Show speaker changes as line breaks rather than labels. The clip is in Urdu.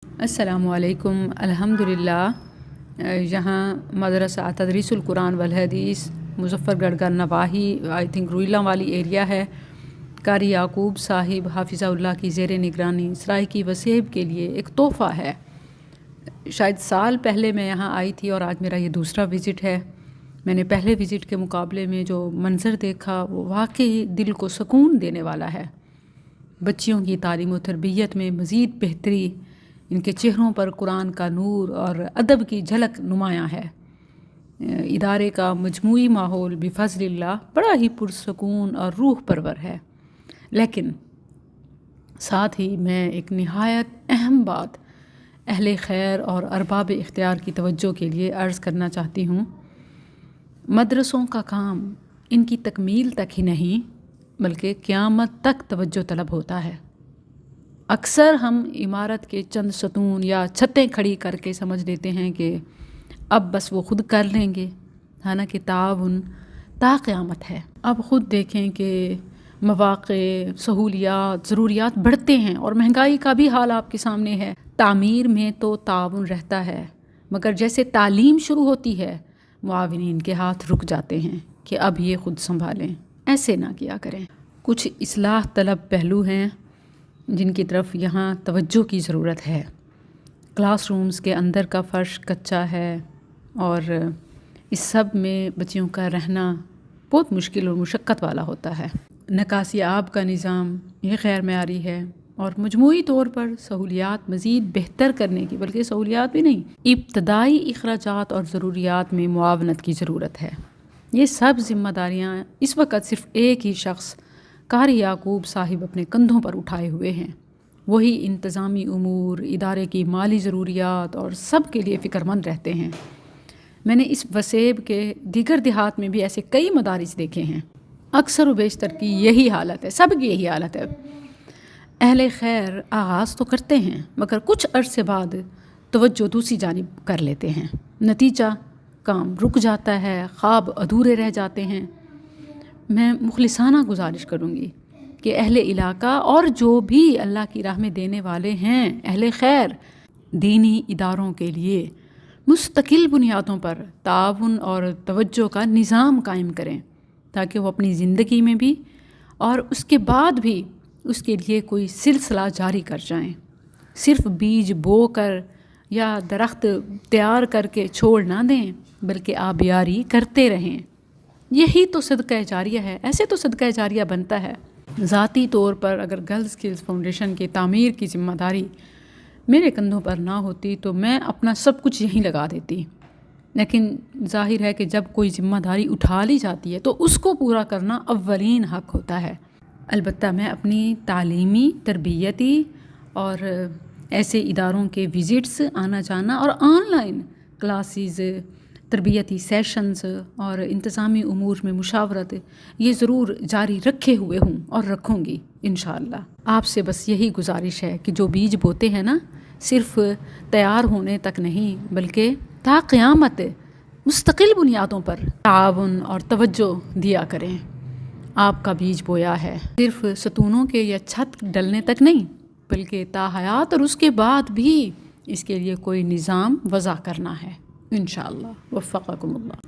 السلام علیکم۔ الحمدللہ یہاں مدرسہ تدریس القرآن والحدیث مظفر گڑھ کا نواحی روئیلا والی ایریا ہے۔ قاری یعقوب صاحب حافظہ اللہ کی زیر نگرانی سرائیکی وسیب کے لیے ایک تحفہ ہے۔ شاید سال پہلے میں یہاں آئی تھی اور آج میرا یہ دوسرا وزٹ ہے۔ میں نے پہلے وزٹ کے مقابلے میں جو منظر دیکھا وہ واقعی دل کو سکون دینے والا ہے۔ بچیوں کی تعلیم و تربیت میں مزید بہتری، ان کے چہروں پر قرآن کا نور اور ادب کی جھلک نمایاں ہے۔ ادارے کا مجموعی ماحول بفضل اللہ بڑا ہی پرسکون اور روح پرور ہے۔ لیکن ساتھ ہی میں ایک نہایت اہم بات اہل خیر اور ارباب اختیار کی توجہ کے لیے عرض کرنا چاہتی ہوں۔ مدرسوں کا کام ان کی تکمیل تک ہی نہیں بلکہ قیامت تک توجہ طلب ہوتا ہے۔ اکثر ہم عمارت کے چند ستون یا چھتیں کھڑی کر کے سمجھ لیتے ہیں کہ اب بس وہ خود کر لیں گے، حالانکہ تعاون تا قیامت ہے۔ اب خود دیکھیں کہ مواقع، سہولیات، ضروریات بڑھتے ہیں اور مہنگائی کا بھی حال آپ کے سامنے ہے۔ تعمیر میں تو تعاون رہتا ہے، مگر جیسے تعلیم شروع ہوتی ہے معاونین کے ہاتھ رک جاتے ہیں کہ اب یہ خود سنبھالیں۔ ایسے نہ کیا کریں۔ کچھ اصلاح طلب پہلو ہیں جن کی طرف یہاں توجہ کی ضرورت ہے۔ کلاس رومز کے اندر کا فرش کچا ہے اور اس سب میں بچیوں کا رہنا بہت مشکل اور مشقت والا ہوتا ہے۔ نکاسی آب کا نظام یہ غیر معیاری ہے اور مجموعی طور پر سہولیات مزید بہتر کرنے کی، بلکہ سہولیات بھی نہیں، ابتدائی اخراجات اور ضروریات میں معاونت کی ضرورت ہے۔ یہ سب ذمہ داریاں اس وقت صرف ایک ہی شخص قاری یعقوب صاحب اپنے کندھوں پر اٹھائے ہوئے ہیں۔ وہی انتظامی امور، ادارے کی مالی ضروریات اور سب کے لیے فکر مند رہتے ہیں۔ میں نے اس وسیب کے دیگر دیہات میں بھی ایسے کئی مدارس دیکھے ہیں۔ اکثر و بیشتر کی یہی حالت ہے، سب کی یہی حالت ہے۔ اہل خیر آغاز تو کرتے ہیں مگر کچھ عرصے بعد توجہ دوسری جانب کر لیتے ہیں۔ نتیجہ کام رک جاتا ہے، خواب ادھورے رہ جاتے ہیں۔ میں مخلصانہ گزارش کروں گی کہ اہل علاقہ اور جو بھی اللہ کی راہ میں دینے والے ہیں، اہل خیر، دینی اداروں کے لیے مستقل بنیادوں پر تعاون اور توجہ کا نظام قائم کریں تاکہ وہ اپنی زندگی میں بھی اور اس کے بعد بھی اس کے لیے کوئی سلسلہ جاری کر جائیں۔ صرف بیج بو کر یا درخت تیار کر کے چھوڑ نہ دیں بلکہ آبیاری کرتے رہیں۔ یہی تو صدقہ جاریہ ہے، ایسے تو صدقہ جاریہ بنتا ہے۔ ذاتی طور پر اگر گرلز اسکلز فاؤنڈیشن کی تعمیر کی ذمہ داری میرے کندھوں پر نہ ہوتی تو میں اپنا سب کچھ یہیں لگا دیتی، لیکن ظاہر ہے کہ جب کوئی ذمہ داری اٹھا لی جاتی ہے تو اس کو پورا کرنا اولین حق ہوتا ہے۔ البتہ میں اپنی تعلیمی، تربیتی اور ایسے اداروں کے وزٹس، آنا جانا اور آن لائن کلاسز، تربیتی سیشنز اور انتظامی امور میں مشاورت یہ ضرور جاری رکھے ہوئے ہوں اور رکھوں گی انشاءاللہ۔ آپ سے بس یہی گزارش ہے کہ جو بیج بوتے ہیں نا، صرف تیار ہونے تک نہیں بلکہ تا قیامت مستقل بنیادوں پر تعاون اور توجہ دیا کریں۔ آپ کا بیج بویا ہے، صرف ستونوں کے یا چھت ڈلنے تک نہیں بلکہ تا حیات اور اس کے بعد بھی اس کے لیے کوئی نظام وضع کرنا ہے انشاءاللہ۔ وفقکم اللہ۔